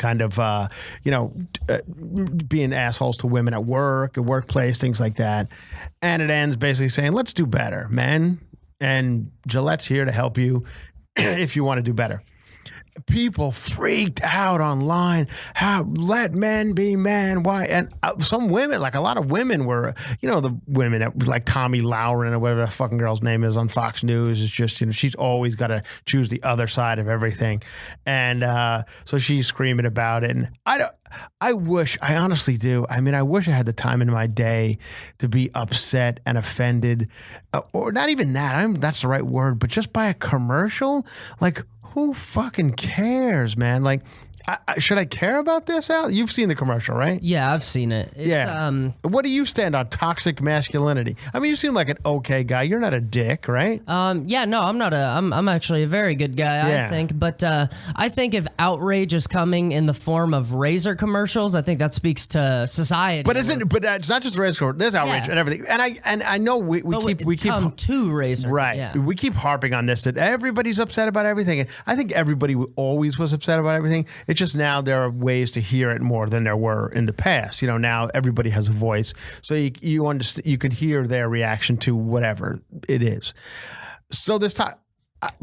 kind of, being assholes to women at work, at workplace, things like that. And it ends basically saying, let's do better, men. And Gillette's here to help you if you want to do better. People freaked out online. How let men be men? Why? And some women, like a lot of women, were, the women that like Tommy Lauren or whatever the fucking girl's name is on Fox News. Is just, she's always got to choose the other side of everything, and so she's screaming about it. And I honestly do. I mean, I wish I had the time in my day to be upset and offended, or not even that. That's the right word, but just by a commercial, like. Who fucking cares, man? Like, should I care about this, Al? You've seen the commercial, right? Yeah, I've seen it. What do you stand on toxic masculinity? I mean, you seem like an okay guy. You're not a dick, right? Yeah, no, I'm not I'm actually a very good guy, I think. But I think if outrage is coming in the form of razor commercials, I think that speaks to society. But it's not just razor commercials. There's outrage and everything. And I know we keep come to razor. Right. Yeah. We keep harping on this, that everybody's upset about everything. And I think everybody always was upset about everything. It's just now there are ways to hear it more than there were in the past. Now everybody has a voice, so you understand. You can hear their reaction to whatever it is. So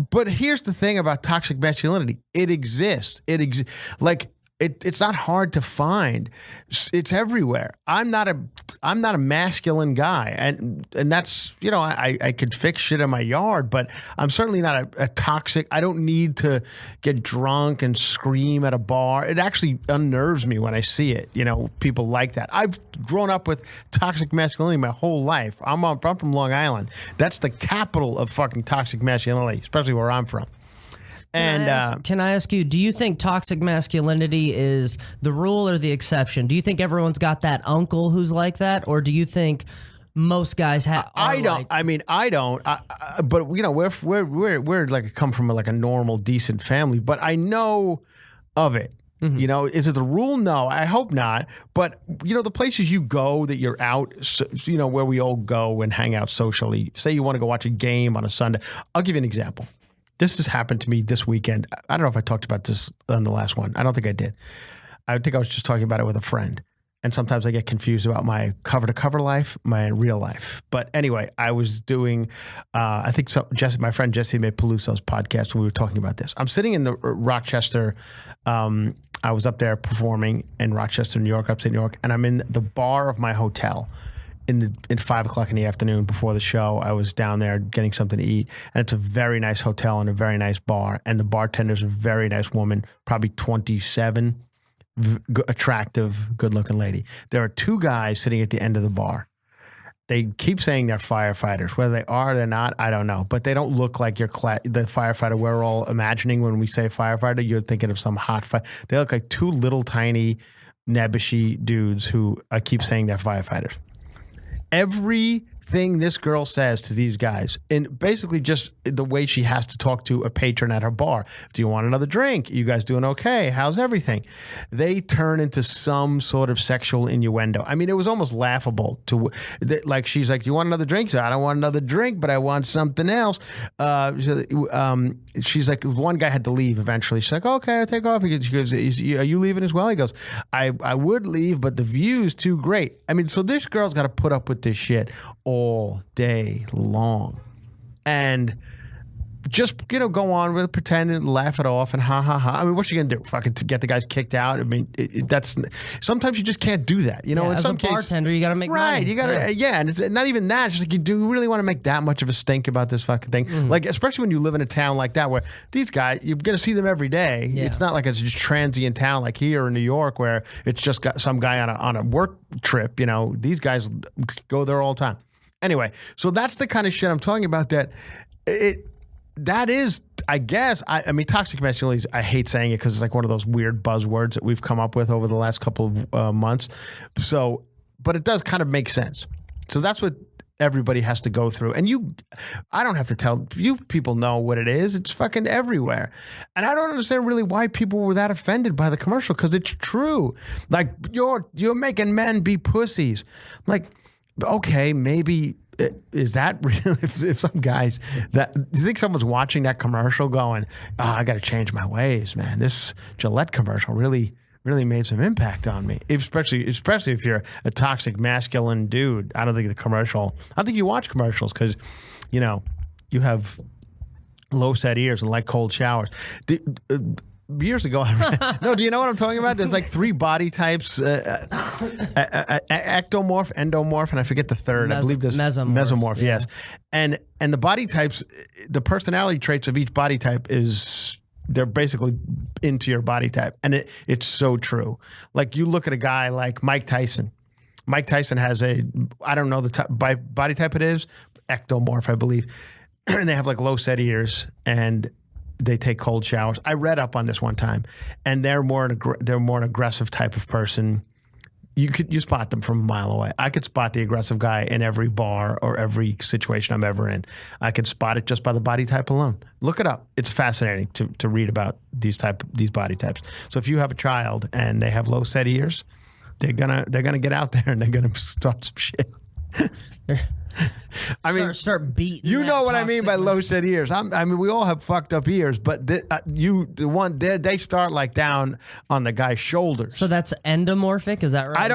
but here's the thing about toxic masculinity: it exists. It's not hard to find. It's everywhere. I'm not a masculine guy, and that's I could fix shit in my yard, but I'm certainly not a toxic. I don't need to get drunk and scream at a bar. It actually unnerves me when I see it. People like that. I've grown up with toxic masculinity my whole life. I'm from Long Island. That's the capital of fucking toxic masculinity, especially where I'm from. Can I ask you, do you think toxic masculinity is the rule or the exception? Do you think everyone's got that uncle who's like that? Or do you think most guys have? I don't. But we're like come from like a normal, decent family. But I know of it. Mm-hmm. Is it the rule? No, I hope not. But the places you go that you're out, where we all go and hang out socially. Say you want to go watch a game on a Sunday. I'll give you an example. This has happened to me this weekend. I don't know if I talked about this on the last one. I don't think I did. I think I was just talking about it with a friend. And sometimes I get confused about my cover-to-cover life, my real life. But anyway, I was doing, I think my friend Jesse made Peluso's podcast when we were talking about this. I'm sitting in the Rochester. I was up there performing in Rochester, New York, upstate New York. And I'm in the bar of my hotel. At 5 o'clock in the afternoon before the show, I was down there getting something to eat, and it's a very nice hotel and a very nice bar, and the bartender's a very nice woman, probably 27, attractive, good-looking lady. There are two guys sitting at the end of the bar. They keep saying they're firefighters. Whether they are or they're not, I don't know. But they don't look like the firefighter we're all imagining when we say firefighter. You're thinking of some hot fire. They look like two little tiny nebbishy dudes who keep saying they're firefighters. Everything this girl says to these guys, and basically just the way she has to talk to a patron at her bar. Do you want another drink? You guys doing okay? How's everything? They turn into some sort of sexual innuendo. I mean, it was almost laughable like, she's like, do you want another drink? So I don't want another drink, but I want something else. She's like, one guy had to leave eventually. She's like, okay, I'll take off. She goes, are you leaving as well? He goes, I would leave, but the view's too great. I mean, so this girl's got to put up with this shit all day long. And just, go on with it, pretend and laugh it off and ha, ha, ha. I mean, what's she going to do? Fucking to get the guys kicked out? I mean, sometimes you just can't do that. In as some a bartender, you got to make money. Right, you got to, and it's not even that. It's just like, do you really want to make that much of a stink about this fucking thing? Mm-hmm. Like, especially when you live in a town like that where these guys, you're going to see them every day. Yeah. It's not like it's just transient town like here in New York where it's just got some guy on a work trip. These guys go there all the time. Anyway, so that's the kind of shit I'm talking about that is, I guess, I mean, toxic masculinity, I hate saying it because it's like one of those weird buzzwords that we've come up with over the last couple of months. So, but it does kind of make sense. So that's what everybody has to go through. And I don't have to tell you, people know what it is. It's fucking everywhere. And I don't understand really why people were that offended by the commercial, because it's true. Like, you're making men be pussies. Like, okay, maybe. Is that real? If some guys do you think someone's watching that commercial going, I got to change my ways, man? This Gillette commercial really really made some impact on me, especially if you're a toxic masculine dude. I don't think you watch commercials because, you have low set ears and like cold showers. Years ago, no, do you know what I'm talking about? There's like 3 body types, ectomorph, endomorph, and I forget the third. I believe this mesomorph, yeah. Yes. And the body types, the personality traits of each body type they're basically into your body type. And it's so true. Like you look at a guy like Mike Tyson. Mike Tyson has I don't know the body type it is, ectomorph, I believe. And they have like low set ears and they take cold showers. I read up on this one time, and they're more an aggressive type of person. You spot them from a mile away. I could spot the aggressive guy in every bar or every situation I'm ever in. I could spot it just by the body type alone. Look it up. It's fascinating to read about these body types. So if you have a child and they have low set ears, they're gonna get out there and they're gonna start some shit. I mean, start beating. You know what I mean by low set ears. I mean, we all have fucked up ears, but they start like down on the guy's shoulders. So that's endomorphic, is that right?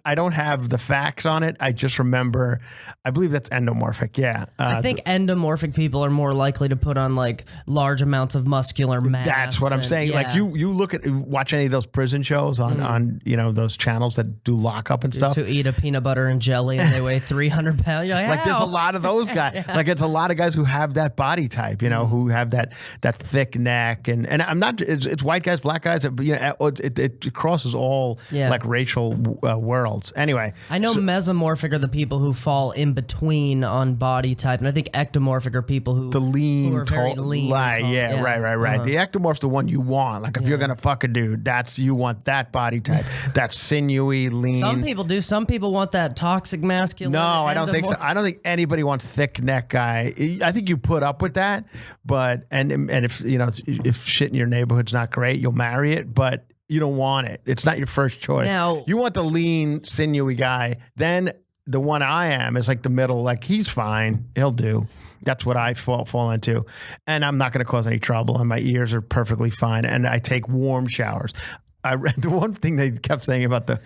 I don't have the facts on it. I just remember. I believe that's endomorphic. Yeah. I think endomorphic people are more likely to put on like large amounts of muscular mass. That's what I'm saying. Yeah. Like you watch any of those prison shows on those channels that do lockup and stuff. To eat a peanut butter and jelly and they weigh 300 pounds. You're like there's a lot of those guys. Yeah. Like it's a lot of guys who have that body type, who have that thick neck, and I'm not. It's white guys, black guys. It crosses all like racial worlds. Anyway, I know mesomorphic are the people who fall in between on body type, and I think ectomorphic are people who lean, who are very lean. Right, right. The ectomorph's the one you want. Like if you're gonna fuck a dude, you want that body type. That's sinewy, lean. Some people do. Some people want that toxic masculine. No, I don't think so. I don't think anybody wants thick neck guy. I think you put up with that, but and if if shit in your neighborhood's not great, you'll marry it, but you don't want it. It's not your first choice. Now, you want the lean, sinewy guy. Then the one I am is like the middle. Like he's fine, he'll do. That's what I fall into, and I'm not going to cause any trouble. And my ears are perfectly fine, and I take warm showers. I read the one thing they kept saying about it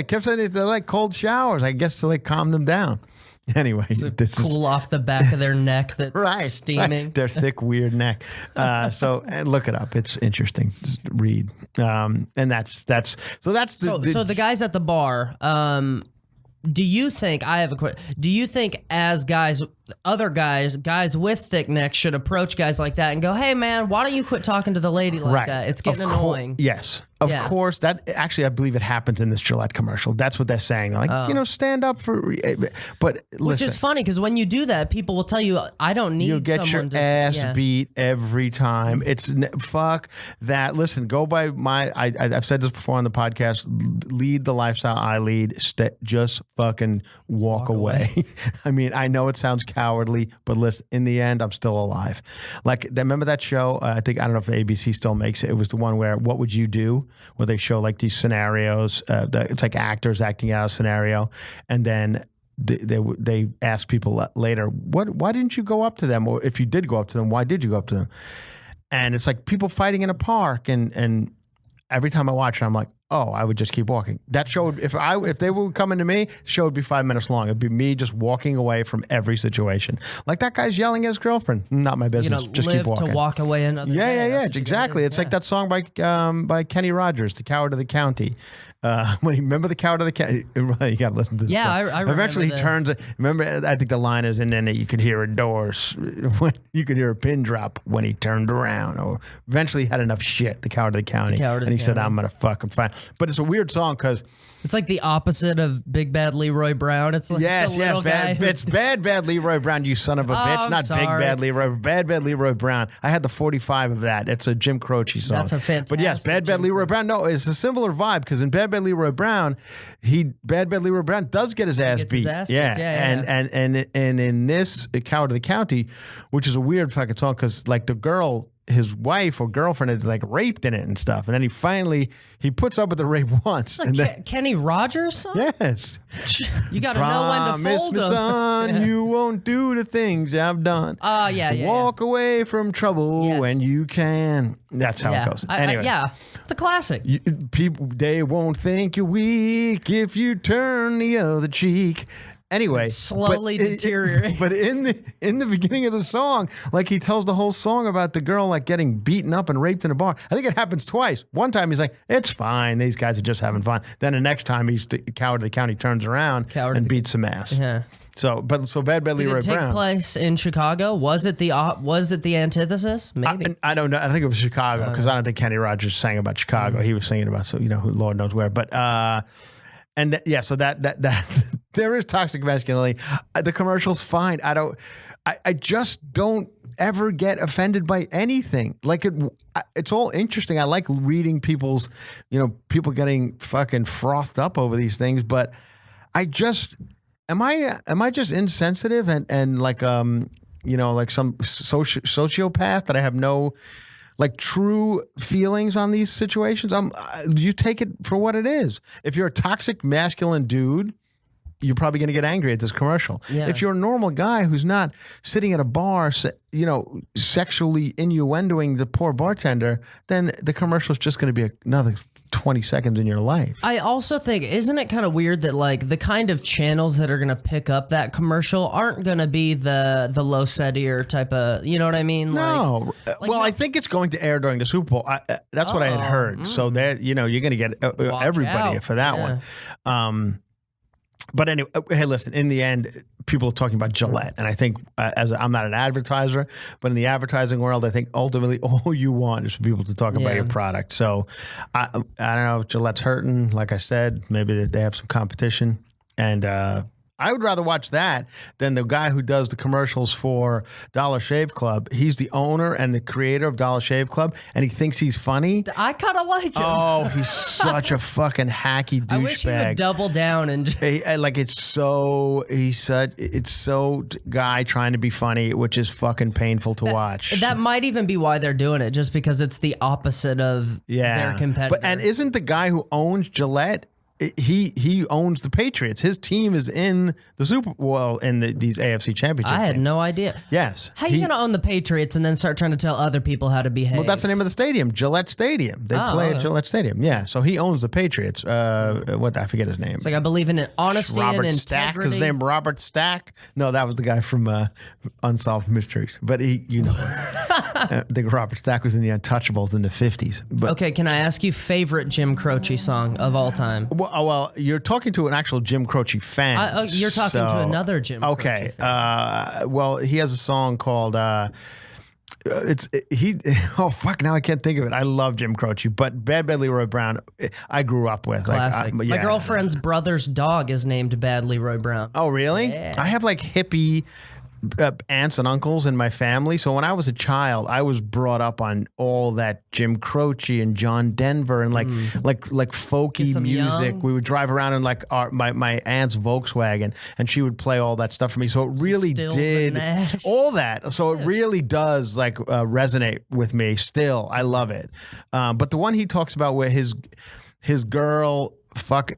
kept saying they're like cold showers, I guess, to like calm them down. Anyway, this cool off the back of their neck that's steaming. Their thick, weird neck. And look it up. It's interesting. Just read. And that's so the guys at the bar. Do you think do you think as guys, other guys with thick necks should approach guys like that and go, hey man, why don't you quit talking to the lady like that? It's getting annoying. Yes. Of course, that actually, I believe it happens in this Gillette commercial. That's what they're saying. They're like, stand up for. But listen, which is funny because when you do that, people will tell you, "I don't need." You'll get someone your ass beat every time. It's fuck that. Listen, go by my. I've said this before on the podcast. Lead the lifestyle I lead. Just fucking walk away. I mean, I know it sounds cowardly, but listen. In the end, I'm still alive. Like, remember that show? I don't know if ABC still makes it. It was the one where "What Would You Do?" where they show like these scenarios. It's like actors acting out a scenario, and then they ask people later, why didn't you go up to them? Or if you did go up to them, why did you go up to them? And it's like people fighting in a park, and every time I watch it, I'm like, oh, I would just keep walking. That show, if they were coming to me, the show would be 5 minutes long. It'd be me just walking away from every situation. Like that guy's yelling at his girlfriend. Not my business. Just keep walking. To walk away another day. Yeah, exactly. It's like that song by Kenny Rogers, "The Coward of the County." When remember the Coward of the County, you got to listen to this. Yeah, song. I remember. Eventually, he turns. Remember, I think the line is, and then you could hear a door. You could hear a pin drop when he turned around. Or eventually, he had enough shit. The Coward of the County, and he said, "I'm gonna fucking find." But it's a weird song because it's like the opposite of Big Bad Leroy Brown. It's like the little guy. It's bad Leroy Brown, you son of a bitch. Not sorry. Big Bad Leroy. Bad Leroy Brown. I had the 45 of that. It's a Jim Croce song. That's a fantastic. But yes, Bad Leroy Brown. No, it's a similar vibe because in Bad Leroy Brown, Bad Leroy Brown does get his ass beat. And in this Coward of the County, which is a weird fucking song because like the girl, his wife or girlfriend is like raped in it and stuff, and then he puts up with the rape once. It's like Kenny Rogers song? Yes. You got to know when to fold them. Son, you won't do the things I've done. Yeah. Walk away from trouble when you can. That's how it goes. Anyway. It's a classic. People, they won't think you're weak if you turn the other cheek. Anyway, slowly deteriorate. But in the beginning of the song, like he tells the whole song about the girl like getting beaten up and raped in a bar. I think it happens twice. One time he's like, "It's fine. These guys are just having fun." Then the next time he's Cowardly County turns around and beats some ass. Yeah. So Bad Bad Leroy Did it take Brown. place in Chicago? Was it the antithesis? Maybe. I don't know. I think it was Chicago because I don't think Kenny Rogers sang about Chicago. He was singing about who Lord knows where. But so that there is toxic masculinity. The commercial's fine. I just don't ever get offended by anything. Like it's all interesting. I like reading people's, people getting fucking frothed up over these things. But I just, am I just insensitive and like like some sociopath that I have no like true feelings on these situations? You take it for what it is. If you're a toxic masculine dude, you're probably going to get angry at this commercial. Yeah. If you're a normal guy who's not sitting at a bar, sexually innuendoing the poor bartender, then the commercial is just going to be another 20 seconds in your life. I also think, isn't it kind of weird that like the kind of channels that are going to pick up that commercial aren't going to be the low setier type of, you know what I mean? No. I think it's going to air during the Super Bowl. That's what I had heard. So that, you're going to get everybody for that one. But anyway, hey, listen, in the end, people are talking about Gillette. And I think I'm not an advertiser, but in the advertising world, I think ultimately all you want is for people to talk about your product. So I don't know if Gillette's hurting. Like I said, maybe they have some competition. And I would rather watch that than the guy who does the commercials for Dollar Shave Club. He's the owner and the creator of Dollar Shave Club, and he thinks he's funny. I kind of like him. Oh, he's such a fucking hacky douchebag. I wish he would double down and it's so guy trying to be funny, which is fucking painful to watch. That might even be why they're doing it, just because it's the opposite of their competitor. And isn't the guy who owns Gillette? He owns the Patriots. His team is in the these AFC Championship I had games. no idea. Yes. How are you going to own the Patriots and then start trying to tell other people how to behave? Well, that's the name of the stadium, Gillette Stadium. They play at Gillette Stadium. Yeah, so he owns the Patriots. I forget his name. It's like I believe in honesty Robert and Stack. integrity. His name Robert Stack? No, that was the guy from Unsolved Mysteries. But I think Robert Stack was in the Untouchables in the 50s. But, okay, can I ask you favorite Jim Croce song of all time? Well, you're talking to an actual Jim Croce fan. You're talking to another Jim Croce fan. Well, he has a song called now I can't think of it. I love Jim Croce, but Bad Bad Leroy Brown I grew up with. Classic. My girlfriend's brother's dog is named Bad Leroy Brown. Oh, really? Yeah. I have like hippie aunts and uncles in my family. So when I was a child, I was brought up on all that Jim Croce and John Denver and like folky music. Young. We would drive around in like my aunt's Volkswagen, and she would play all that stuff for me. So it really did all that. So it really does like resonate with me still. I love it. But the one he talks about where his girl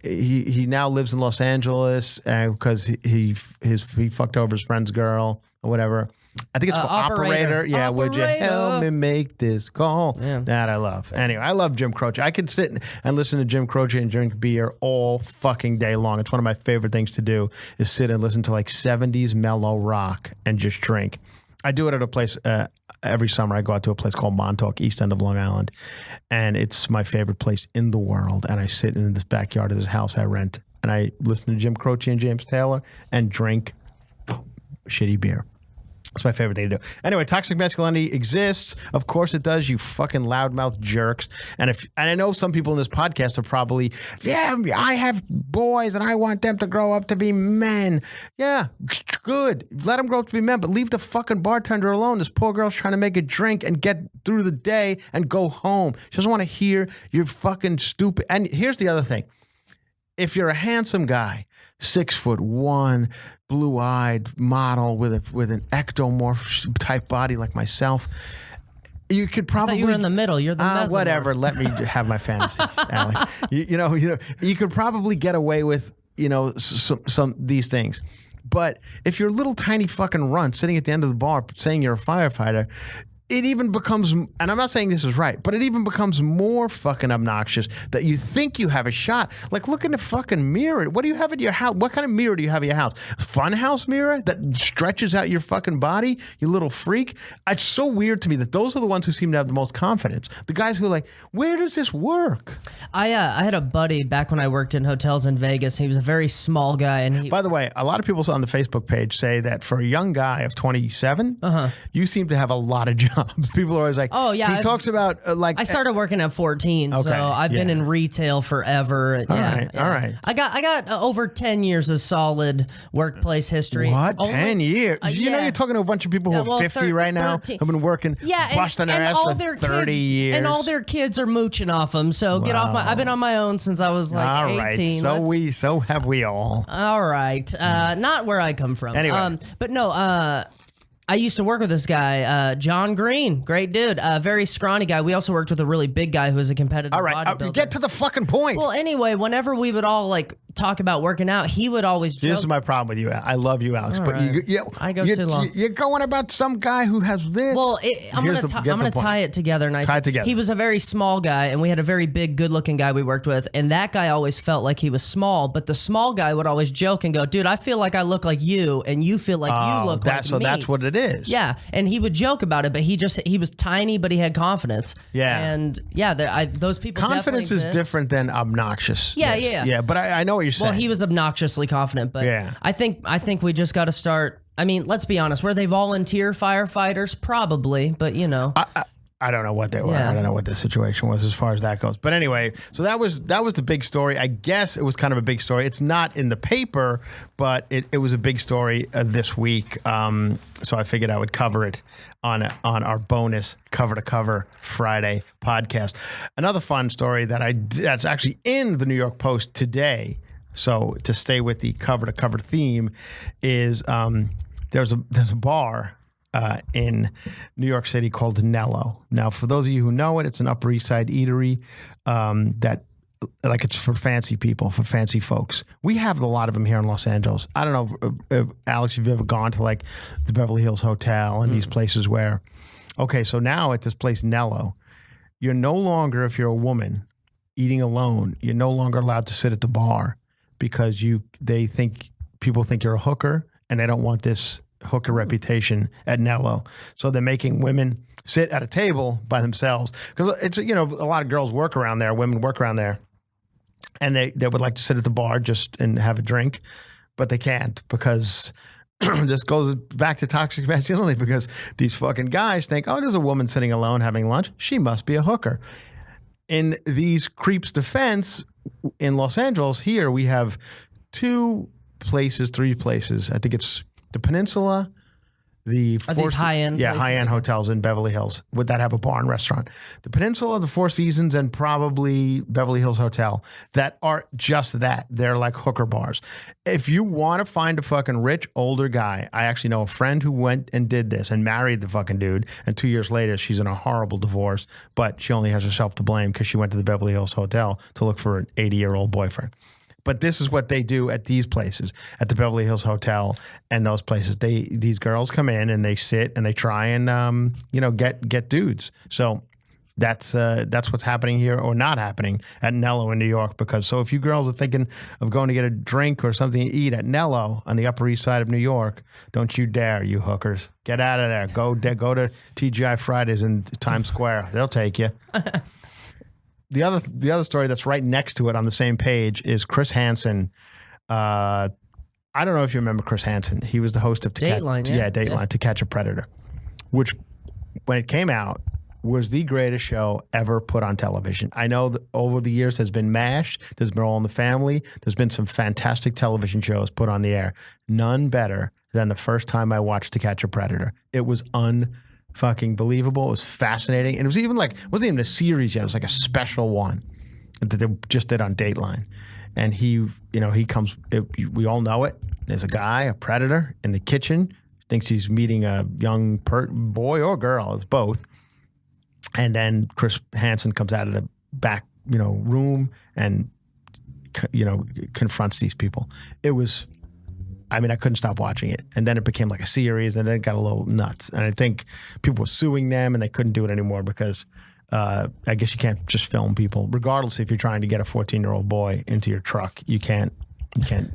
he now lives in Los Angeles because he fucked over his friend's girl or whatever. I think it's called Operator. Yeah, Operator. Would you help me make this call? Yeah. That I love. Anyway, I love Jim Croce. I could sit and listen to Jim Croce and drink beer all fucking day long. It's one of my favorite things to do is sit and listen to like 70s mellow rock and just drink. I do it at a place every summer. I go out to a place called Montauk, east end of Long Island, and it's my favorite place in the world. And I sit in this backyard of this house I rent, and I listen to Jim Croce and James Taylor and drink shitty beer. It's my favorite thing to do. Anyway, toxic masculinity exists. Of course it does, you fucking loudmouth jerks. And I know some people in this podcast are probably, I have boys and I want them to grow up to be men. Yeah, good. Let them grow up to be men, but leave the fucking bartender alone. This poor girl's trying to make a drink and get through the day and go home. She doesn't want to hear you're fucking stupid. And here's the other thing. If you're a handsome guy, 6'1", blue-eyed model with an ectomorph type body like myself, you could probably. I thought you were in the middle. You're the mesomorph. Whatever. Let me have my fantasy, Alex. You could probably get away with some these things. But if you're a little tiny fucking runt sitting at the end of the bar saying you're a firefighter, it even becomes, and I'm not saying this is right, but it even becomes more fucking obnoxious that you think you have a shot. Like, look in the fucking mirror. What do you have in your house? What kind of mirror do you have in your house? Funhouse mirror that stretches out your fucking body, you little freak? It's so weird to me that those are the ones who seem to have the most confidence. The guys who are like, where does this work? I had a buddy back when I worked in hotels in Vegas. He was a very small guy, and By the way, a lot of people on the Facebook page say that for a young guy of 27, you seem to have a lot of jobs. People are always like, oh yeah, he talks about I started working at 14, so I've been in retail forever. All right. I got over 10 years of solid workplace history. What? 10 years? You know, you're talking to a bunch of people who are 50 right now, have been working, busting their ass for 30 years. And all their kids are mooching off them, so get off my, I've been on my own since I was like 18. All right, so have we all. All right. Not where I come from. Anyway. But no, I used to work with this guy, John Green. Great dude. Very scrawny guy. We also worked with a really big guy who was a competitive all right, bodybuilder. Get to the fucking point. Well, anyway, whenever we would all like talk about working out, he would always joke. This is my problem with you. I love you, Alex, All but right. I go too long. You're going about some guy who has this. Well, I'm going to tie it together nicely. Tie it together. He was a very small guy, and we had a very big, good-looking guy we worked with, and that guy always felt like he was small, but the small guy would always joke and go, dude, I feel like I look like you, and you feel like you look like me. So that's what it is. Yeah, and he would joke about it, but he was tiny, but he had confidence. Yeah. And those people confidence definitely is different than obnoxious. Yeah. Yeah, but I know what you're saying. Well, he was obnoxiously confident, but I think we just got to start. I mean, let's be honest. Were they volunteer firefighters? Probably, but you know. I don't know what they were. Yeah. I don't know what the situation was as far as that goes. But anyway, so that was the big story. I guess it was kind of a big story. It's not in the paper, but it was a big story this week. So I figured I would cover it on our bonus Cover to Cover Friday podcast. Another fun story that's actually in the New York Post today. So to stay with the cover to cover theme is there's a bar in New York City called Nello. Now, for those of you who know it, it's an Upper East Side eatery that, like, it's for fancy people, for fancy folks. We have a lot of them here in Los Angeles. I don't know, if Alex, if you've ever gone to, like, the Beverly Hills Hotel and these places where, okay, so now at this place, Nello, you're no longer, if you're a woman eating alone, you're no longer allowed to sit at the bar because people think you're a hooker and they don't want this hooker reputation at Nello. So they're making women sit at a table by themselves because it's, you know, a lot of girls work around there, women work around there, and they would like to sit at the bar just and have a drink, but they can't because this goes back to toxic masculinity because these fucking guys think, oh, there's a woman sitting alone having lunch. She must be a hooker. In these creeps' defense, in Los Angeles, here we have three places. I think it's the Peninsula, the these high-end places? high-end hotels in Beverly Hills. Would that have a bar and restaurant? The Peninsula, the Four Seasons, and probably Beverly Hills Hotel that are just that. They're like hooker bars. If you want to find a fucking rich older guy, I actually know a friend who went and did this and married the fucking dude, and 2 years later she's in a horrible divorce, but she only has herself to blame because she went to the Beverly Hills Hotel to look for an 80-year-old boyfriend. But this is what they do at these places, at the Beverly Hills Hotel and those places. These girls come in and they sit and they try and get dudes. So that's what's happening here or not happening at Nello in New York. Because so if you girls are thinking of going to get a drink or something to eat at Nello on the Upper East Side of New York, don't you dare, you hookers. Get out of there. Go to TGI Fridays in Times Square. They'll take you. The other story that's right next to it on the same page is Chris Hansen. I don't know if you remember Chris Hansen. He was the host of Dateline. Dateline, To Catch a Predator, which when it came out was the greatest show ever put on television. I know that over the years there's been MASH, there's been All in the Family, there's been some fantastic television shows put on the air. None better than the first time I watched To Catch a Predator. It was fucking believable. It was fascinating. And it was even like, it wasn't even a series yet. It was like a special one that they just did on Dateline. And he comes, we all know it. There's a guy, a predator in the kitchen, thinks he's meeting a young boy or girl, it's both. And then Chris Hansen comes out of the back, room and, confronts these people. It was I mean, I couldn't stop watching it. And then it became like a series, and then it got a little nuts. And I think people were suing them, and they couldn't do it anymore because I guess you can't just film people, regardless if you're trying to get a 14-year-old boy into your truck. You can't. And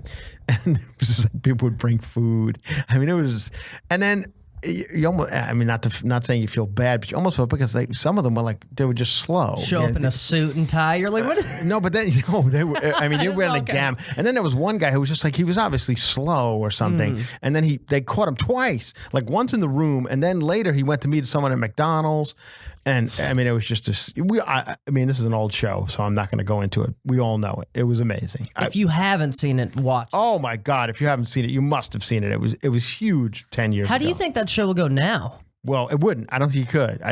it was just like people would bring food. I mean, it was, and then you almost, I mean, not saying you feel bad, but you almost felt because like some of them were like, they were just slow. Show up in a suit and tie. You're like, what? No, but then, they were, I mean, you're wearing the gam. And then there was one guy who was just like, he was obviously slow or something. And then they caught him twice, like once in the room. And then later he went to meet someone at McDonald's. And I mean, it was just this. I mean, this is an old show, so I'm not going to go into it. We all know it. It was amazing. If you haven't seen it, watch it. Oh my God! If you haven't seen it, you must have seen it. It was huge 10 years ago. How do you think that show will go now? Well, it wouldn't. I don't think you could.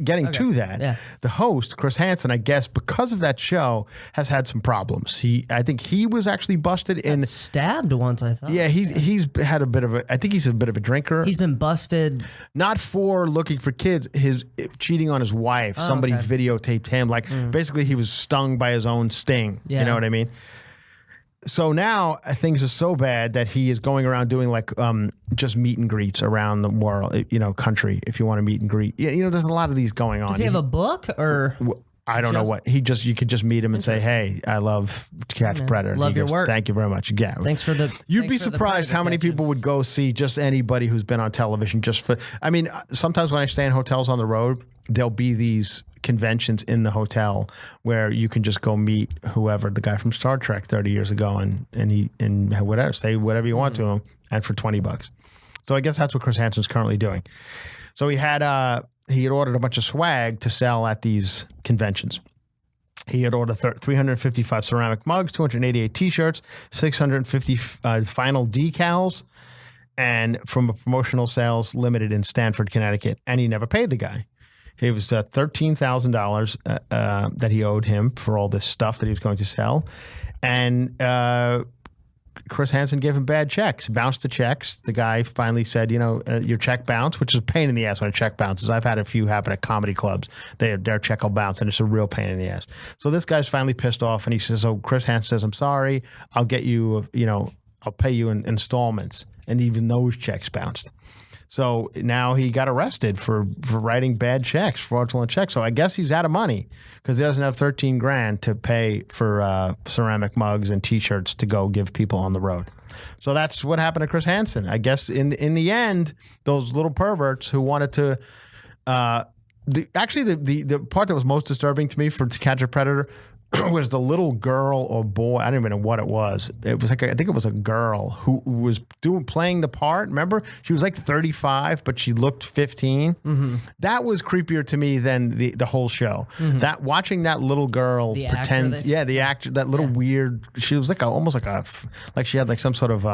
Getting to that, the host, Chris Hansen, I guess because of that show, has had some problems. I think he was actually busted in stabbed once. I thought. Yeah, he's had a bit of a. I think he's a bit of a drinker. He's been busted. Not for looking for kids. His cheating on his wife. Somebody videotaped him. Like basically, he was stung by his own sting. Yeah. You know what I mean? So now things are so bad that he is going around doing like just meet and greets around the world, country. If you want to meet and greet, there's a lot of these going on. Does he have a book or? I don't know what you could just meet him and say, "Hey, I love Catch Predator. Love your work. Thank you very much." Yeah, thanks for the. You'd be surprised how many people would go see just anybody who's been on television just for. I mean, sometimes when I stay in hotels on the road, there'll be these conventions in the hotel where you can just go meet whoever, the guy from Star Trek 30 years ago, and whatever, say whatever you want to him, and for $20. So I guess that's what Chris Hansen's currently doing. So he had ordered a bunch of swag to sell at these conventions. He had ordered 355 ceramic mugs, 288 T-shirts, 650 final decals, and from a promotional sales limited in Stamford, Connecticut. And he never paid the guy. It was $13,000 that he owed him for all this stuff that he was going to sell. And Chris Hansen gave him bad checks, bounced the checks. The guy finally said, your check bounced, which is a pain in the ass when a check bounces. I've had a few happen at comedy clubs. Their check will bounce, and it's a real pain in the ass. So this guy's finally pissed off, and he says, Chris Hansen says, I'm sorry. I'll get you, I'll pay you in installments. And even those checks bounced. So now he got arrested for writing bad checks, fraudulent checks. So I guess he's out of money because he doesn't have $13,000 to pay for ceramic mugs and T-shirts to go give people on the road. So that's what happened to Chris Hansen. I guess in the end, those little perverts who wanted to. The part that was most disturbing to me for To Catch a Predator was the little girl or boy. I don't even know what it was. It was like I think it was a girl who was playing the part. Remember, she was like 35, but she looked 15. Mm-hmm. That was creepier to me than the whole show. Mm-hmm. That watching that little girl pretend, the actor, that little weird. She was like almost like she had like some sort of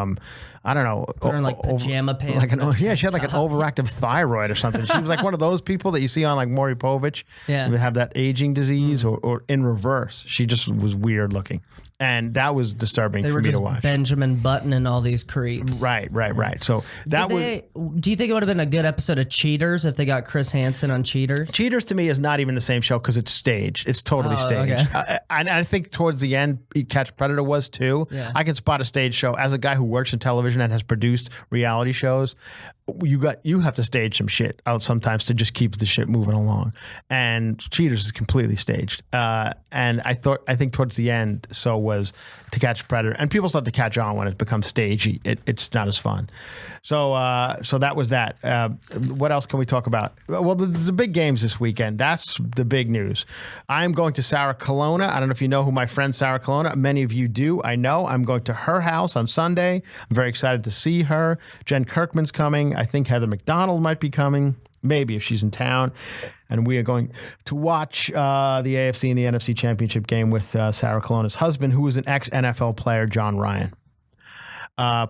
I don't know, put her in like pajama pants. She had like an overactive thyroid or something. She was like one of those people that you see on like Maury Povich. Yeah, who have that aging disease, or in reverse. She just was weird looking. And that was disturbing for me to watch. Benjamin Button and all these creeps. Right. So do you think it would have been a good episode of Cheaters if they got Chris Hansen on Cheaters? Cheaters to me is not even the same show because it's staged. It's totally staged. Okay. I think towards the end, Catch Predator was too. Yeah. I can spot a stage show as a guy who works in television and has produced reality shows. You have to stage some shit out sometimes to just keep the shit moving along. And Cheaters is completely staged. And I think towards the end, so was To Catch a Predator. And people start to catch on when it becomes stagey. It's not as fun. So that was that. What else can we talk about? Well, the big games this weekend. That's the big news. I'm going to Sarah Colonna. I don't know if you know who my friend Sarah Colonna. Many of you do. I know. I'm going to her house on Sunday. I'm very excited to see her. Jen Kirkman's coming. I think Heather McDonald might be coming. Maybe if she's in town. And we are going to watch the AFC and the NFC championship game with Sarah Colonna's husband, who was an ex-NFL player, John Ryan.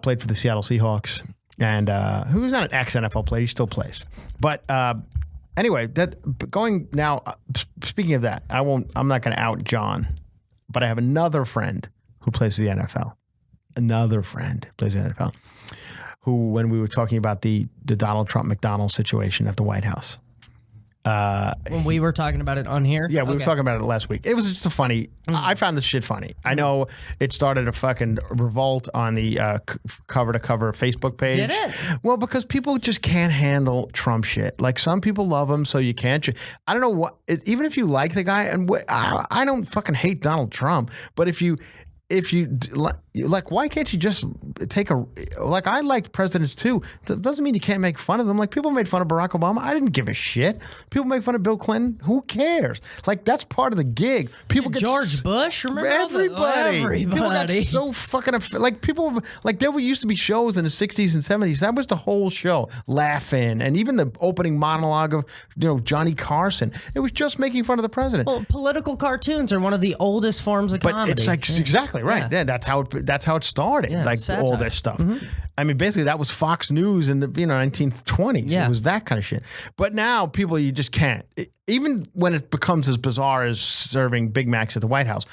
Played for the Seattle Seahawks. And who was not an ex-NFL player. He still plays. But anyway, going now, speaking of that, I'm not going to out John. But I have another friend who plays for the NFL. Another friend plays for the NFL. Who, when we were talking about the Donald Trump McDonald situation at the White House, When we were talking about it on here? Yeah, we were talking about it last week. It was just a funny. I found this shit funny. I know it started a fucking revolt on the cover-to-cover Facebook page. Did it? Well, because people just can't handle Trump shit. Like, some people love him, so you can't. I don't know what. Even if you like the guy, and I don't fucking hate Donald Trump, but if you like, why can't you just like, I liked presidents too. That doesn't mean you can't make fun of them. Like, people made fun of Barack Obama. I didn't give a shit. People make fun of Bill Clinton. Who cares? Like, that's part of the gig. People get George Bush, remember? Everybody. People got so fucking, like, people, like, there used to be shows in the 60s and 70s. That was the whole show. Laughing. And even the opening monologue of, Johnny Carson. It was just making fun of the president. Well, political cartoons are one of the oldest forms of comedy. It's like, exactly right. Yeah, that's how it started. Like, satire. All this stuff. I mean, basically, that was Fox News in the 1920s. Yeah. It was that kind of shit. But now, people, you just can't. Even when it becomes as bizarre as serving Big Macs at the White House,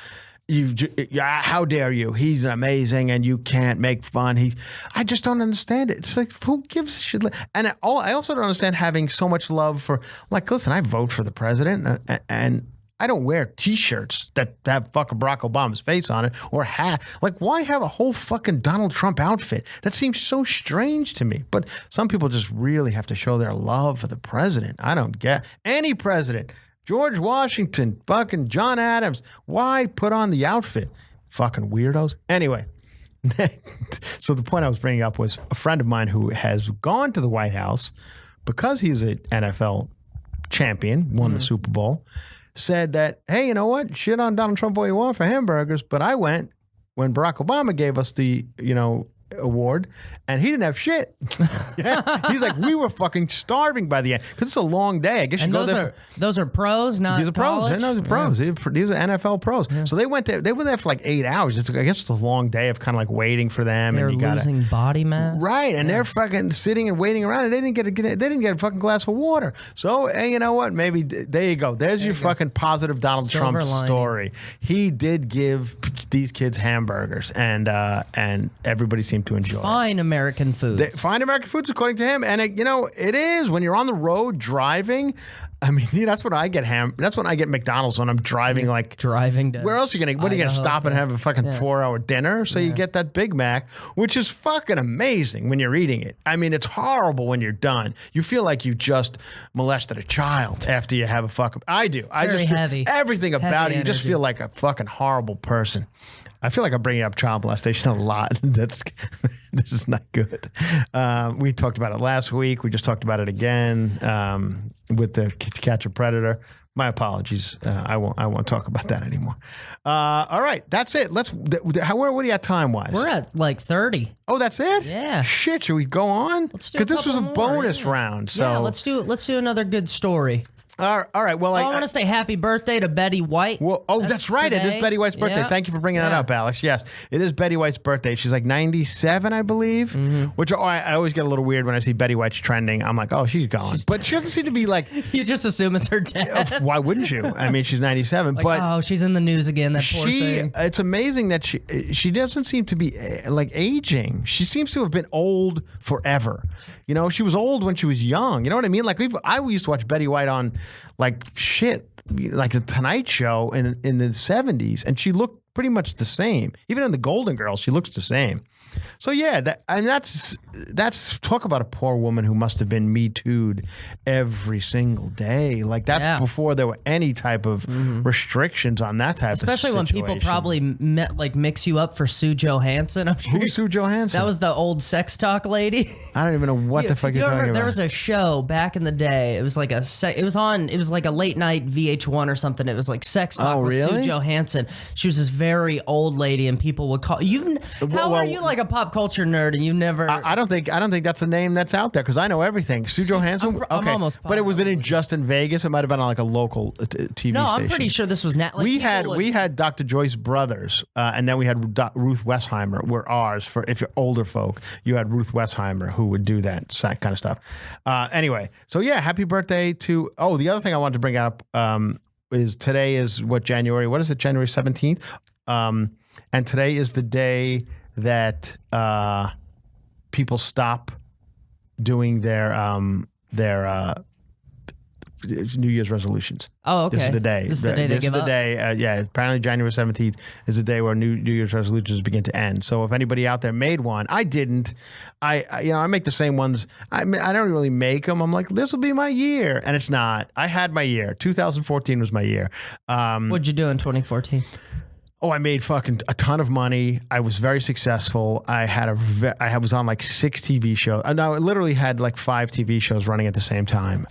how dare you? He's amazing, and you can't make fun. I just don't understand it. It's like, who gives a shit? And I also don't understand having so much love for, like, listen, I vote for the president, and I don't wear T-shirts that have fucking Barack Obama's face on it, or hat. Like, why have a whole fucking Donald Trump outfit? That seems so strange to me. But some people just really have to show their love for the president. I don't get any president. George Washington, fucking John Adams. Why put on the outfit? Fucking weirdos. Anyway, so the point I was bringing up was a friend of mine who has gone to the White House because he's an NFL champion, won the Super Bowl, said that, hey, you know what? Shit on Donald Trump all you want for hamburgers, but I went when Barack Obama gave us the, award, and he didn't have shit. Yeah. He's like, we were fucking starving by the end because it's a long day. I guess you go there. Those are pros, not these are college? pros. These are pros. Yeah. These are NFL pros. Yeah. So they went there. They were there for like 8 hours. I guess it's a long day of kind of like waiting for them. They're and losing body mass, right? And they're fucking sitting and waiting around, and they didn't get a fucking glass of water. So, hey, you know what? Maybe there you go. There's your fucking positive Donald Trump story. He did give these kids hamburgers, and everybody seemed to enjoy it. Fine American foods. Fine American foods, according to him. And, it is. When you're on the road driving, I mean, that's when I get that's when I get McDonald's, when I'm driving. Driving to where else are you going to, what are you going to stop and have a fucking 4-hour dinner? So you get that Big Mac, which is fucking amazing when you're eating it. I mean, it's horrible when you're done. You feel like you just molested a child after you have a fucking, I do. I just heavy. Everything about it, you just energy. feel like a fucking horrible person. I feel like I'm bringing up child molestation a lot. This is not good. We talked about it last week. We just talked about it again with the To Catch a Predator. My apologies. I won't talk about that anymore. All right, that's it. What are you at time wise? We're at like 30. Oh, that's it? Yeah. Shit, should we go on? Let's do because this was a more, bonus round. So yeah, let's do another good story. All right. Well, I want to say happy birthday to Betty White. Well, that's right. Today. It is Betty White's birthday. Yeah. Thank you for bringing that up, Alex. Yes, it is Betty White's birthday. She's like 97, I believe, which I always get a little weird when I see Betty White's trending. I'm like, oh, she's gone. But she doesn't seem to be like... You just assume it's her dad. Why wouldn't you? I mean, she's 97. Like, but oh, she's in the news again, that poor thing. It's amazing that she doesn't seem to be like aging. She seems to have been old forever. She was old when she was young. You know what I mean? Like I used to watch Betty White on like shit, like the Tonight Show in the 70s, and she looked pretty much the same. Even in the Golden Girls, she looks the same. So yeah, that's talk about a poor woman who must have been Me Too'd every single day. Like that's before there were any type of restrictions on that type Especially of situation. when people probably mix you up for Sue Johansson. I'm sure. Who's Sue Johansson? That was the old sex talk lady. I don't even know what the fuck you're talking about. There was a show back in the day. It was like it was like a late night VH1 or something. It was like Sex Talk with Sue Johansson. She was this very old lady, and people would call you. How are you like a pop culture nerd and you never? I don't think that's a name that's out there because I know everything. Sue Johansson. I'm almost but it was in just in Vegas. It might have been on like a local TV station. No, I'm pretty sure this was not. Like we had Dr. Joyce Brothers, and then we had Ruth Westheimer. Were ours for if you're older folk. You had Ruth Westheimer who would do that kind of stuff. Anyway, so yeah, happy birthday to. Oh, the other thing I wanted to bring up is today is January. What is it? January 17th. And today is the day that people stop doing their New Year's resolutions. Oh, okay. This is the day. This is the day they give up? Yeah, apparently January 17th is the day where New Year's resolutions begin to end. So if anybody out there made one, I didn't. I make the same ones. I don't really make them. I'm like, this will be my year. And it's not. I had my year. 2014 was my year. What'd you do in 2014? Oh, I made fucking a ton of money. I was very successful. I was on like 6 TV shows. No, I literally had like 5 TV shows running at the same time.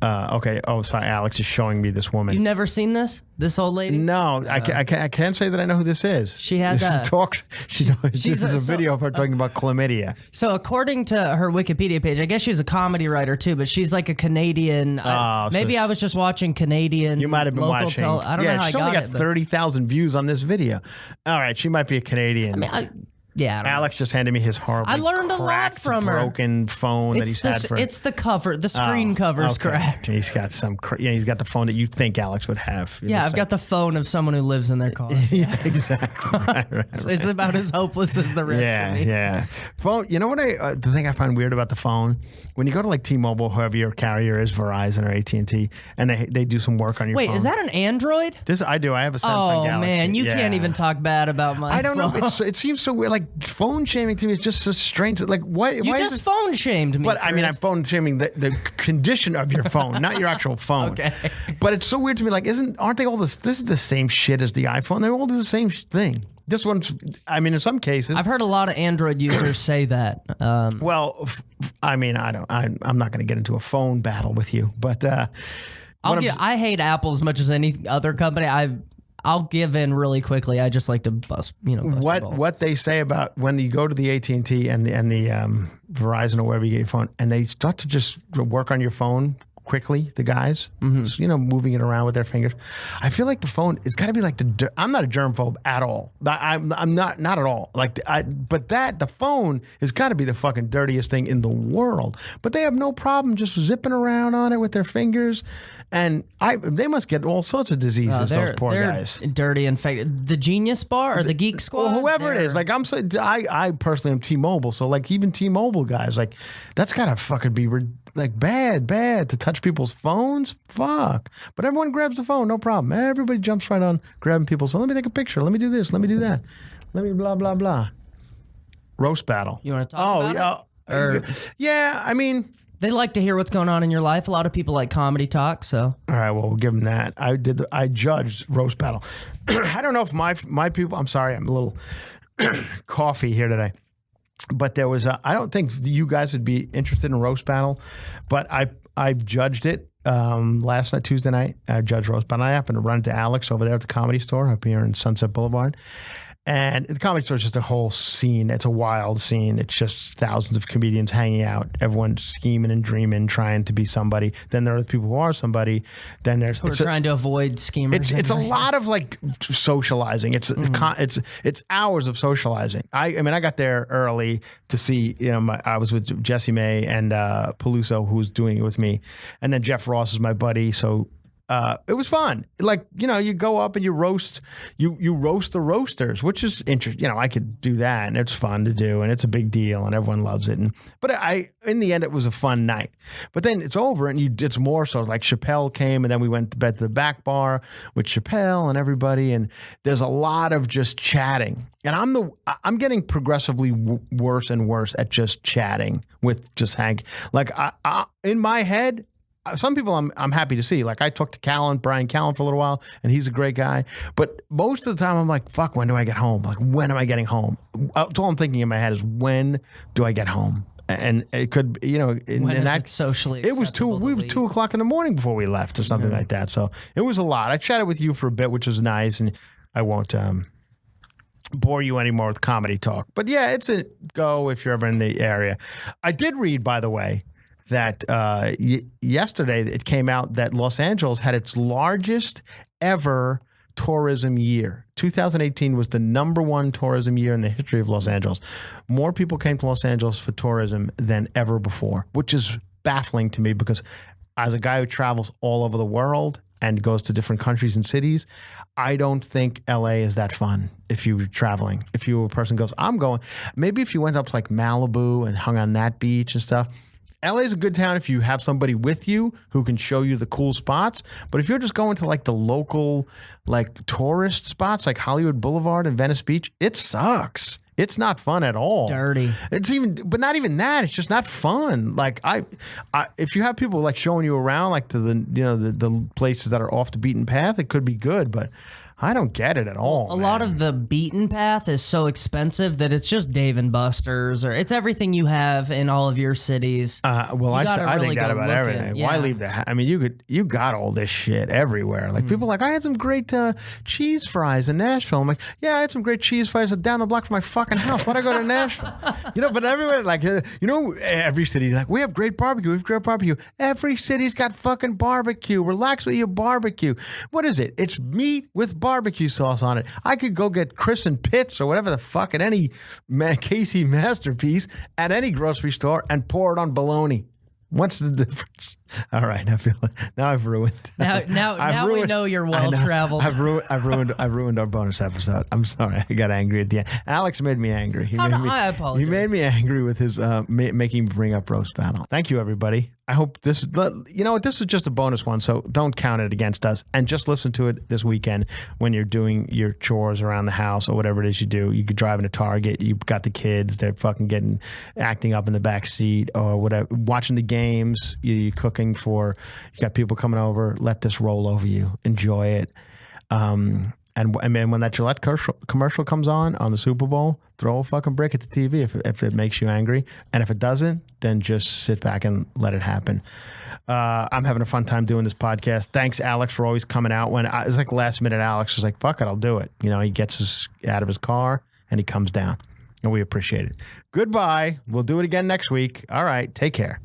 Okay. Oh, sorry. Alex is showing me this woman. You've never seen this? This old lady? No, I can't say that I know who this is. She had that. This is a video of her talking about chlamydia. So according to her Wikipedia page, I guess she's a comedy writer too, but she's like a Canadian. Maybe I was just watching Canadian. You might have been watching. I don't know how I got it. She's only got 30,000 views on this video. All right, she might be a Canadian. I don't Alex know. just handed me his horrible. I learned a lot from her. Broken phone that he's had for. It's the cover. The screen cover's cracked. He's got some. He's got the phone that you think Alex would have. Yeah, I've got the phone of someone who lives in their car. Yeah, exactly. Right. It's about as hopeless as the rest of me. Yeah. Phone. You know what? The thing I find weird about the phone, when you go to like T-Mobile, whoever your carrier is, Verizon or AT&T, and they do some work on your phone. Wait, is that an Android? This I do. I have a Samsung Galaxy. Oh man, you can't even talk bad about my. I don't phone. know. It seems so weird. Like phone shaming to me is just so strange. Like what? You just phone shamed me. But Chris. I mean, I'm phone shaming the condition of your phone, not your actual phone. Okay. But it's so weird to me. Like, aren't they all this? This is the same shit as the iPhone. They all do the same thing. This one's. I mean, in some cases, I've heard a lot of Android users say that. Well, I mean, I don't. I'm not going to get into a phone battle with you, but I hate Apple as much as any other company. I'll give in really quickly. I just like to bust what they say about when you go to the AT&T and the Verizon or wherever you get your phone, and they start to just work on your phone quickly. The guys, just, moving it around with their fingers. I feel like the phone. It's got to be like I'm not a germphobe at all. I'm not at all. Like the phone has got to be the fucking dirtiest thing in the world. But they have no problem just zipping around on it with their fingers. And they must get all sorts of diseases. Those poor guys, dirty and fake. The Genius Bar or the Geek Squad, or whoever it is. Like I personally am T-Mobile, so like even T-Mobile guys, like that's gotta fucking be like bad to touch people's phones. Fuck. But everyone grabs the phone, no problem. Everybody jumps right on grabbing people's phone. Let me take a picture. Let me do this. Let me do that. Let me blah blah blah. Roast battle. You want to talk about it? Yeah. I mean. They like to hear what's going on in your life. A lot of people like comedy talk, so. All right, well, we'll give them that. I judged roast battle. I don't know if my people. I'm sorry, I'm a little coffee here today. But there was. I don't think you guys would be interested in roast battle, but I judged it last night, Tuesday night. I judged roast battle. I happened to run into Alex over there at the Comedy Store up here in Sunset Boulevard. And the Comedy Store is just a whole scene. It's a wild scene. It's just thousands of comedians hanging out. Everyone scheming and dreaming, trying to be somebody. Then there are the people who are somebody. Then there's who are trying to avoid schemers. It's a lot of like socializing. It's hours of socializing. I mean, I got there early to see. I was with Jesse May and Peluso, who was doing it with me, and then Jeff Ross is my buddy. So. It was fun. Like, you go up and you roast the roasters, which is interesting. I could do that and it's fun to do and it's a big deal and everyone loves it. But in the end, it was a fun night. But then it's over and it's more so like Chappelle came and then we went to bed to the back bar with Chappelle and everybody. And there's a lot of just chatting. And I'm getting progressively worse and worse at just chatting with just Hank. Like in my head, some people I'm happy to see. Like I talked to Brian Callen for a little while, and he's a great guy. But most of the time I'm like, fuck, when do I get home? Like, when am I getting home? That's all I'm thinking in my head is, when do I get home? And it could, when is it socially acceptable? It was we were 2 o'clock in the morning before we left or something like that. So it was a lot. I chatted with you for a bit, which was nice, and I won't bore you anymore with comedy talk. But yeah, it's a go if you're ever in the area. I did read, by the way, that yesterday it came out that Los Angeles had its largest ever tourism year. 2018 was the #1 tourism year in the history of Los Angeles. More people came to Los Angeles for tourism than ever before, which is baffling to me because as a guy who travels all over the world and goes to different countries and cities, I don't think LA is that fun if you're traveling. If you're a person who goes, I'm going, maybe if you went up to like Malibu and hung on that beach and stuff, LA's a good town if you have somebody with you who can show you the cool spots. But if you're just going to like the local, like tourist spots, like Hollywood Boulevard and Venice Beach, it sucks. It's not fun at all. Dirty. But not even that. It's just not fun. Like if you have people like showing you around, like to the places that are off the beaten path, it could be good. But I don't get it at all. A lot of the beaten path is so expensive that it's just Dave and Buster's, or it's everything you have in all of your cities. I think that about everything. Yeah. Why leave that? I mean, you got all this shit everywhere. Like people are like, I had some great cheese fries in Nashville. I'm like, yeah, I had some great cheese fries down the block from my fucking house. Why'd I go to Nashville? But everywhere, like, every city, like, we have great barbecue. We have great barbecue. Every city's got fucking barbecue. Relax with your barbecue. What is it? It's meat with barbecue sauce on it. I could go get Chris and Pitts or whatever the fuck at any Casey Masterpiece at any grocery store and pour it on bologna. What's the difference? All right, now I've ruined. Now we know you're well traveled. I've ruined our bonus episode. I'm sorry. I got angry at the end. Alex made me angry. I apologize. He made me angry with his making me bring up roast battle. Thank you, everybody. I hope this is just a bonus one, so don't count it against us. And just listen to it this weekend when you're doing your chores around the house or whatever it is you do. You could drive into Target. You've got the kids. They're fucking acting up in the back seat or whatever. Watching the games. You're cooking you got people coming over. Let this roll over you. Enjoy it. And then when that Gillette commercial comes on the Super Bowl, throw a fucking brick at the TV if it makes you angry. And if it doesn't, then just sit back and let it happen. I'm having a fun time doing this podcast. Thanks, Alex, for always coming out. It's like last minute, Alex was like, fuck it, I'll do it. He gets out of his car and he comes down. And we appreciate it. Goodbye. We'll do it again next week. All right. Take care.